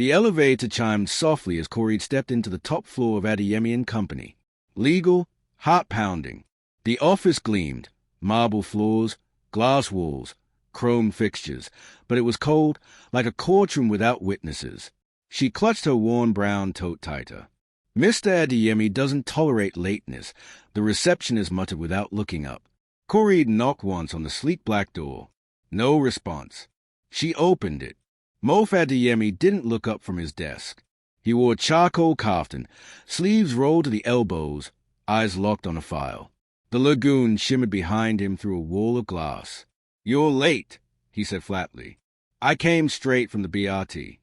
The elevator chimed softly as Coreed stepped into the top floor of Adeyemi and Company. Legal, heart-pounding. The office gleamed. Marble floors, glass walls, chrome fixtures, but it was cold, like a courtroom without witnesses. She clutched her worn brown tote tighter. Mr. Adeyemi doesn't tolerate lateness, the receptionist muttered without looking up. Coreed knocked once on the sleek black door. No response. She opened it. Mof Adeyemi didn't look up from his desk. He wore a charcoal kaftan, sleeves rolled to the elbows, eyes locked on a file. The lagoon shimmered behind him through a wall of glass. "You're late," he said flatly. "I came straight from the BRT.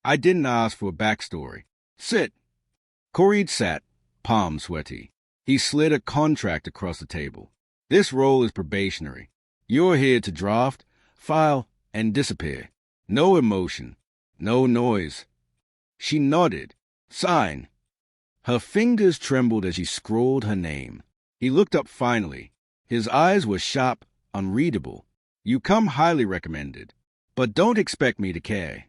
I didn't ask for a backstory. Sit." Coreed sat, palms sweaty. He slid a contract across the table. "This role is probationary. You're here to draft, file, and disappear. No emotion. No noise." She nodded. "Sign." Her fingers trembled as she scrawled her name. He looked up finally. His eyes were sharp, unreadable. "You come highly recommended. But don't expect me to care."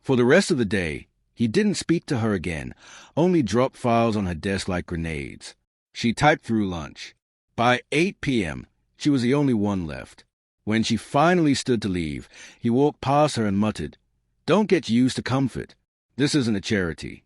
For the rest of the day, he didn't speak to her again, only dropped files on her desk like grenades. She typed through lunch. By 8 p.m., she was the only one left. When she finally stood to leave, he walked past her and muttered, "Don't get used to comfort. This isn't a charity."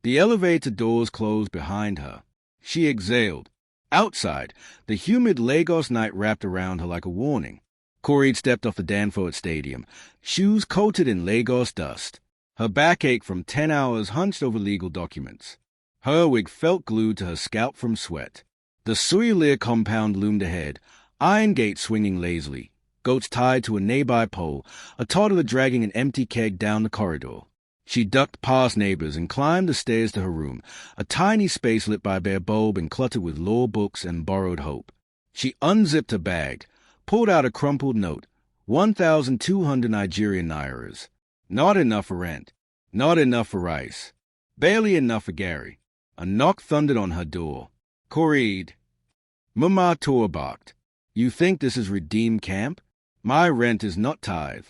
The elevator doors closed behind her. She exhaled. Outside, the humid Lagos night wrapped around her like a warning. Coreed stepped off the Danforth Stadium, shoes coated in Lagos dust. Her back ached from 10 hours hunched over legal documents. Her wig felt glued to her scalp from sweat. The Surulere compound loomed ahead, iron gates swinging lazily, goats tied to a nearby pole, a toddler dragging an empty keg down the corridor. She ducked past neighbors and climbed the stairs to her room, a tiny space lit by a bare bulb and cluttered with law books and borrowed hope. She unzipped her bag, pulled out a crumpled note, 1,200 Nigerian nairas. Not enough for rent, not enough for rice, barely enough for Gary. A knock thundered on her door. "Coreed." Mama Tor barked. "You think this is Redeem Camp? My rent is not tithe."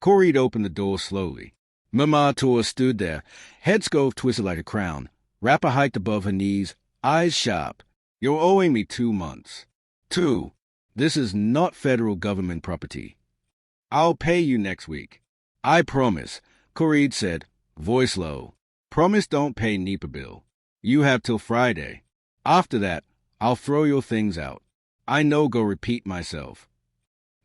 Coreed opened the door slowly. Mama Tor stood there, head scarf twisted like a crown, wrapper hiked above her knees, eyes sharp. "You're owing me 2 months. 2. This is not federal government property. I'll pay you next week. I promise," Coreed said, voice low. "Promise don't pay NEPA bill. You have till Friday. After that, I'll throw your things out. I no go repeat myself."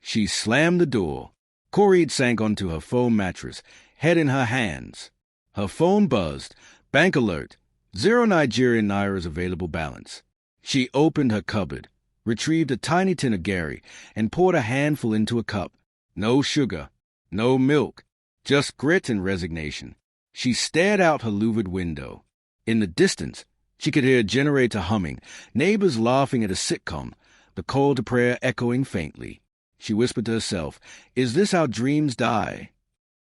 She slammed the door. Coreed sank onto her foam mattress, head in her hands. Her phone buzzed. Bank alert. 0 Nigerian nairas available balance. She opened her cupboard, retrieved a tiny tin of Gary, and poured a handful into a cup. No sugar, no milk, just grit and resignation. She stared out her louvered window. In the distance, she could hear a generator humming, neighbors laughing at a sitcom, the call to prayer echoing faintly. She whispered to herself, "Is this how dreams die?"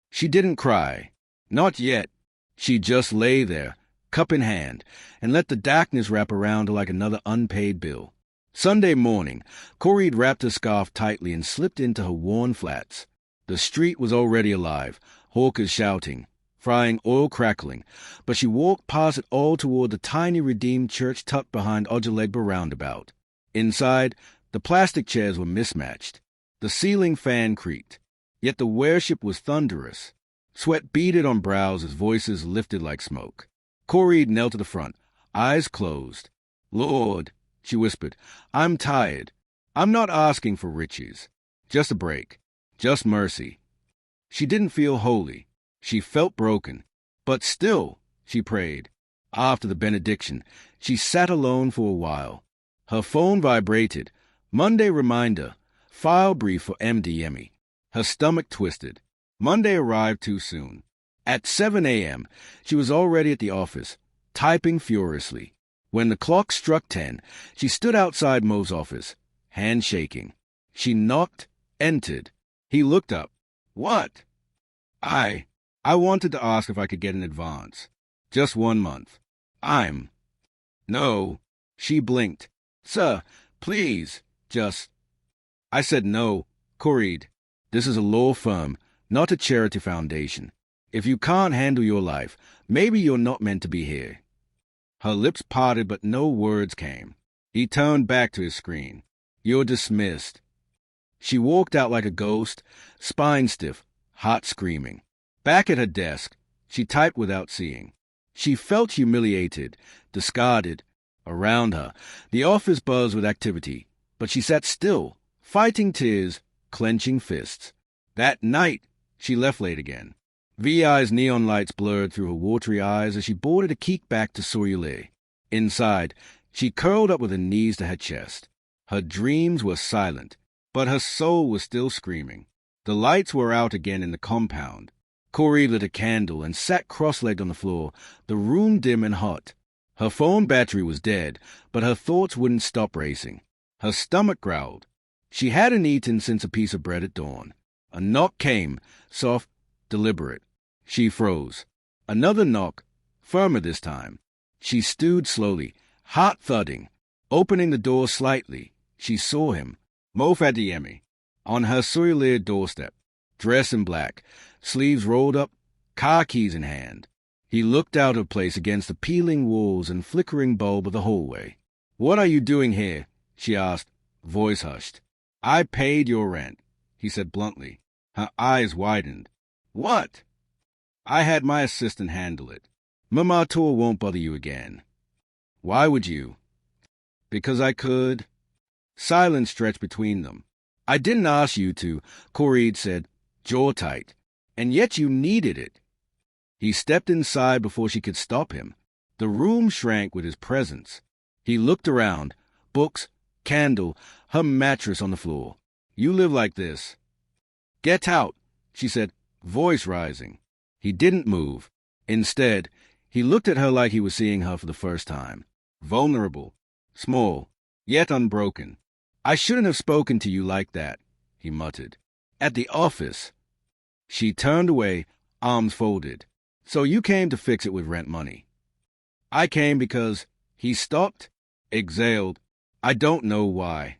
She didn't cry. Not yet. She just lay there, cup in hand, and let the darkness wrap around her like another unpaid bill. Sunday morning, Coreed wrapped her scarf tightly and slipped into her worn flats. The street was already alive, hawkers shouting, frying oil crackling, but she walked past it all toward the tiny Redeemed Church tucked behind Ojulegba roundabout. Inside, the plastic chairs were mismatched. The ceiling fan creaked. Yet the worship was thunderous. Sweat beaded on brows as voices lifted like smoke. Coreed knelt to the front, eyes closed. "Lord," she whispered, "I'm tired. I'm not asking for riches. Just a break. Just mercy." She didn't feel holy. She felt broken. But still, she prayed. After the benediction, she sat alone for a while. Her phone vibrated. Monday reminder. File brief for MDME. Her stomach twisted. Monday arrived too soon. At 7 a.m., she was already at the office, typing furiously. When the clock struck 10, she stood outside Mo's office, hand shaking. She knocked, entered. He looked up. "What?" I wanted to ask if I could get an advance. Just 1 month. No." She blinked. "Sir, please, just..." I said no. "Coreed, this is a law firm, not a charity foundation. If you can't handle your life, maybe you're not meant to be here. Her lips parted, but no words came. He turned back to his screen. You're dismissed. She walked out like a ghost, spine stiff, heart screaming. Back at her desk, she typed without seeing. She felt humiliated, discarded. Around her, the office buzzed with activity, but she sat still, fighting tears, clenching fists. That night, she left late again. VI's neon lights blurred through her watery eyes as she boarded a kickback to Surulere. Inside, she curled up with her knees to her chest. Her dreams were silent, but her soul was still screaming. The lights were out again in the compound. Corey lit a candle and sat cross-legged on the floor, the room dim and hot. Her phone battery was dead, but her thoughts wouldn't stop racing. Her stomach growled. She hadn't eaten since a piece of bread at dawn. A knock came, soft, deliberate. She froze. Another knock, firmer this time. She stewed slowly, heart thudding. Opening the door slightly, she saw him, Mbadiwe, on her Surulere doorstep, dressed in black, sleeves rolled up, car keys in hand. He looked out of place against the peeling walls and flickering bulb of the hallway. "What are you doing here?" she asked, voice hushed. "I paid your rent," he said bluntly. Her eyes widened. "What?" "I had my assistant handle it. Mama Tour won't bother you again." "Why would you?" "Because I could." Silence stretched between them. "I didn't ask you to," Corey said, jaw tight. "And yet you needed it." He stepped inside before she could stop him. The room shrank with his presence. He looked around. Books, candle, her mattress on the floor. "You live like this." "Get out," she said, voice rising. He didn't move. Instead, he looked at her like he was seeing her for the first time. Vulnerable, small, yet unbroken. "I shouldn't have spoken to you like that," he muttered. "At the office." She turned away, arms folded. "So you came to fix it with rent money." "I came because—" He stopped, exhaled. "I don't know why."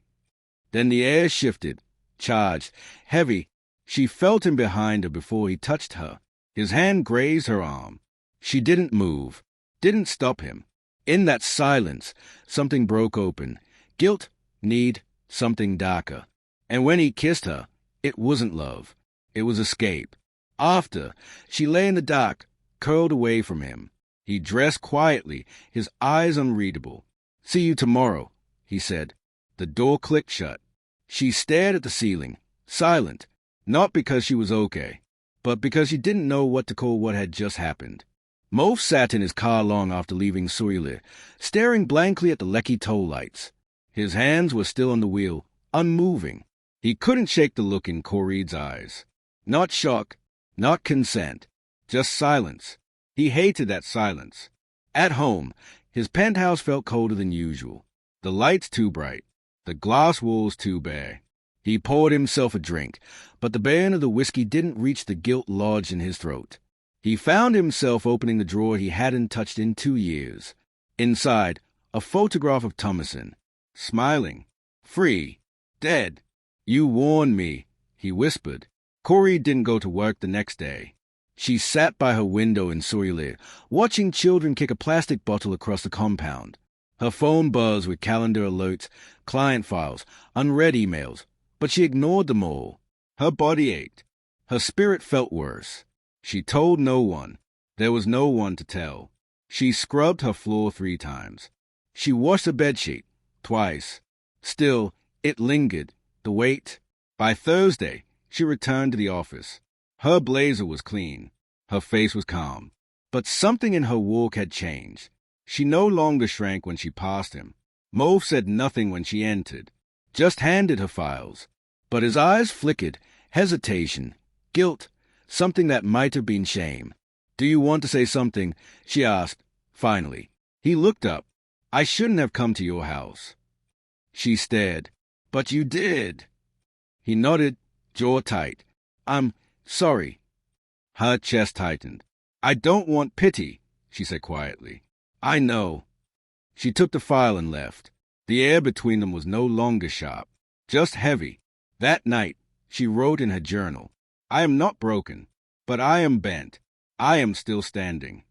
Then the air shifted, charged, heavy. She felt him behind her before he touched her. His hand grazed her arm. She didn't move, didn't stop him. In that silence, something broke open. Guilt, need, something darker. And when he kissed her, it wasn't love. It was escape. After, she lay in the dark, curled away from him. He dressed quietly, his eyes unreadable. "See you tomorrow," he said. The door clicked shut. She stared at the ceiling, silent, not because she was okay, but because she didn't know what to call what had just happened. Mof sat in his car long after leaving Surulere, staring blankly at the Lekki toll lights. His hands were still on the wheel, unmoving. He couldn't shake the look in Corey's eyes. Not shock, not consent, just silence. He hated that silence. At home, his penthouse felt colder than usual. The lights too bright, the glass walls too bare. He poured himself a drink, but the burn of the whiskey didn't reach the guilt lodged in his throat. He found himself opening the drawer he hadn't touched in 2 years. Inside, a photograph of Thomason, smiling, free, dead. "You warned me," he whispered. Corey didn't go to work the next day. She sat by her window in Surulere, watching children kick a plastic bottle across the compound. Her phone buzzed with calendar alerts, client files, unread emails, but she ignored them all. Her body ached. Her spirit felt worse. She told no one. There was no one to tell. She scrubbed her floor 3 times. She washed the bedsheet, twice. Still, it lingered, the weight. By Thursday, she returned to the office. Her blazer was clean. Her face was calm. But something in her walk had changed. She no longer shrank when she passed him. Mof said nothing when she entered, just handed her files. But his eyes flickered, hesitation, guilt, something that might have been shame. "Do you want to say something?" she asked, finally. He looked up. "I shouldn't have come to your house." She stared. "But you did." He nodded, jaw tight. "I'm sorry." Her chest tightened. "I don't want pity," she said quietly. "I know." She took the file and left. The air between them was no longer sharp, just heavy. That night, she wrote in her journal, "I am not broken, but I am bent. I am still standing.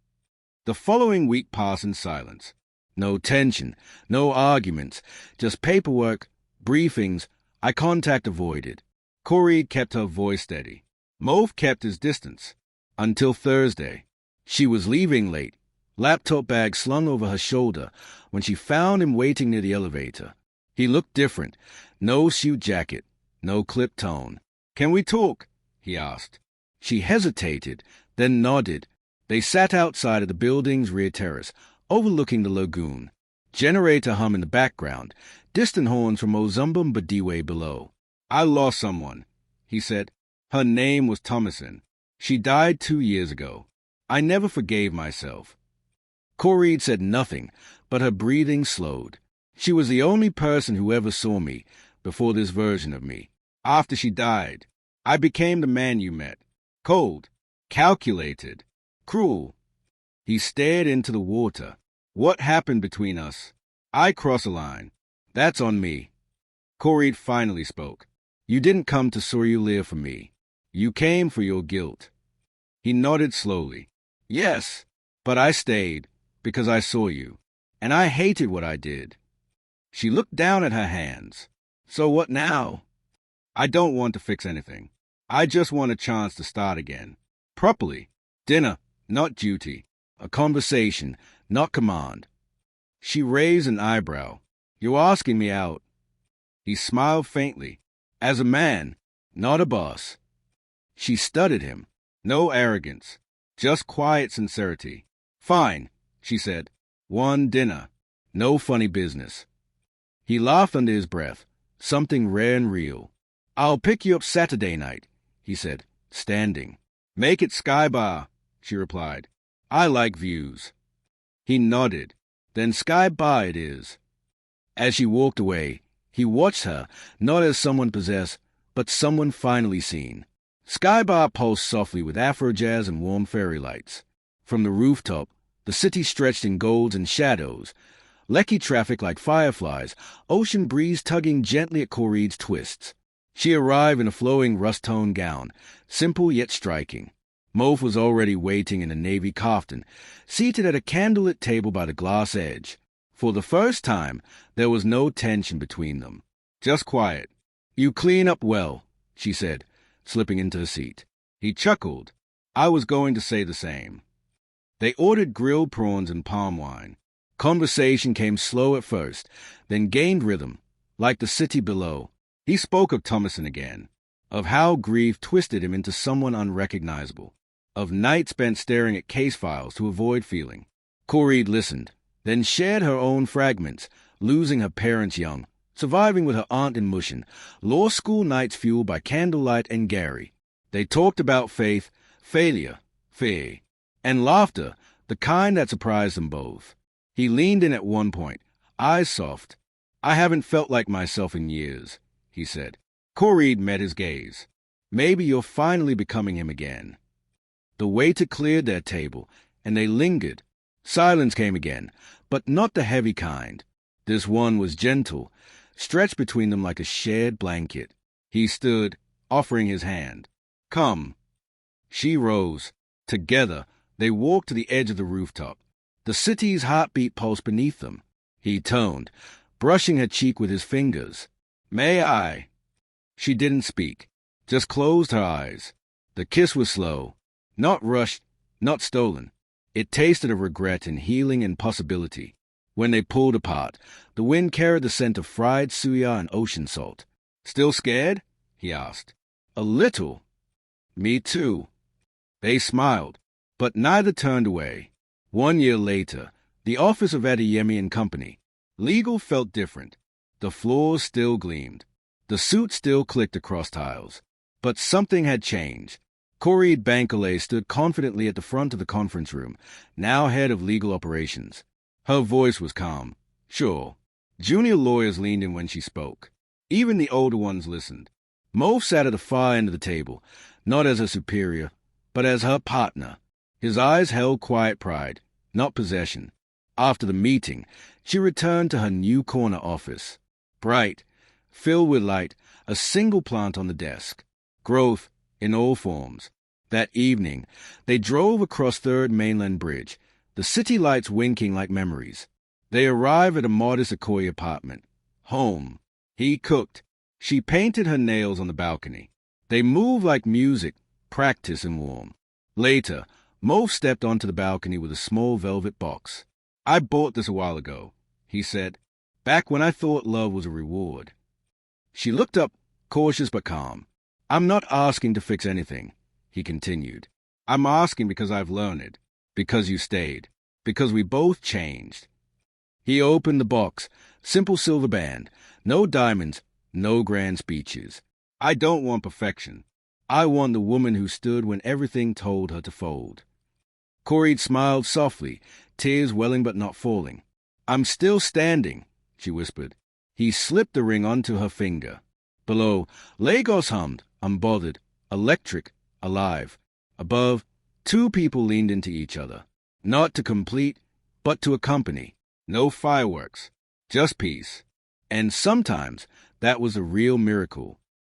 The following week passed in silence. No tension, no arguments, just paperwork, briefings, eye contact avoided. Corey kept her voice steady. Mauve kept his distance. Until Thursday. She was leaving late, laptop bag slung over her shoulder, when she found him waiting near the elevator. He looked different. No suit jacket, no clipped tone. "Can we talk?" he asked. She hesitated, then nodded. They sat outside of the building's rear terrace, overlooking the lagoon. Generator hum in the background, distant horns from Ozumba Mbadiwe below. "I lost someone," he said. "Her name was Thomason. She died 2 years ago. I never forgave myself." Corey said nothing, but her breathing slowed. "She was the only person who ever saw me before this version of me. After she died, I became the man you met. Cold, calculated, cruel." He stared into the water. "What happened between us? I cross a line. That's on me." Corey finally spoke. "You didn't come to Surulere for me. You came for your guilt." He nodded slowly. "Yes, but I stayed because I saw you, and I hated what I did." She looked down at her hands. "So what now?" "I don't want to fix anything. I just want a chance to start again. Properly. Dinner, not duty. A conversation, not command." She raised an eyebrow. "You're asking me out." He smiled faintly. "As a man, not a boss." She studied him. No arrogance, just quiet sincerity. "Fine," she said. "One dinner. No funny business." He laughed under his breath, something rare and real. "I'll pick you up Saturday night," he said, standing. "Make it Sky Bar," she replied. "I like views." He nodded. "Then Sky Bar it is." As she walked away, he watched her, not as someone possessed, but someone finally seen. Sky Bar pulsed softly with Afro jazz and warm fairy lights. From the rooftop, the city stretched in golds and shadows. Lecky traffic like fireflies, ocean breeze tugging gently at Corey's twists. She arrived in a flowing rust-toned gown, simple yet striking. Mauve was already waiting in a navy kaftan, seated at a candlelit table by the glass edge. For the first time, there was no tension between them. Just quiet. "You clean up well," she said, slipping into her seat. He chuckled. "I was going to say the same." They ordered grilled prawns and palm wine. Conversation came slow at first, then gained rhythm, like the city below. He spoke of Thomason again, of how grief twisted him into someone unrecognizable, of nights spent staring at case files to avoid feeling. Corey listened, then shared her own fragments, losing her parents young, surviving with her aunt in Mushin, law school nights fueled by candlelight and Gary. They talked about faith, failure, fear, and laughter, the kind that surprised them both. He leaned in at one point, eyes soft. "I haven't felt like myself in years," he said. Corey met his gaze. "Maybe you're finally becoming him again." The waiter cleared their table, and they lingered. Silence came again, but not the heavy kind. This one was gentle, stretched between them like a shared blanket. He stood, offering his hand. "Come." She rose. Together, they walked to the edge of the rooftop. The city's heartbeat pulsed beneath them. He toned, brushing her cheek with his fingers. "May I?" She didn't speak, just closed her eyes. The kiss was slow, not rushed, not stolen. It tasted of regret and healing and possibility. When they pulled apart, the wind carried the scent of fried suya and ocean salt. "Still scared?" he asked. "A little." "Me too." They smiled, but neither turned away. 1 year later, the office of Adeyemi and Company. Legal felt different. The floors still gleamed. The suit still clicked across tiles. But something had changed. Corey Bankole stood confidently at the front of the conference room, now head of legal operations. Her voice was calm. Sure. Junior lawyers leaned in when she spoke. Even the older ones listened. Mauve sat at the far end of the table, not as her superior, but as her partner. His eyes held quiet pride, not possession. After the meeting, she returned to her new corner office. Bright, filled with light, a single plant on the desk. Growth in all forms. That evening, they drove across Third Mainland Bridge, the city lights winking like memories. They arrived at a modest Akoi apartment. Home. He cooked. She painted her nails on the balcony. They moved like music, practice and warm. Later, Mo stepped onto the balcony with a small velvet box. "I bought this a while ago," he said, "back when I thought love was a reward." She looked up, cautious but calm. "I'm not asking to fix anything," he continued. "I'm asking because I've learned, because you stayed, because we both changed." He opened the box, simple silver band, no diamonds, no grand speeches. "I don't want perfection. I want the woman who stood when everything told her to fold." Coreid smiled softly, tears welling but not falling. "I'm still standing," she whispered. He slipped the ring onto her finger. Below, Lagos hummed, unbothered, electric, alive. Above, two people leaned into each other, not to complete, but to accompany. No fireworks, just peace. And sometimes that was a real miracle.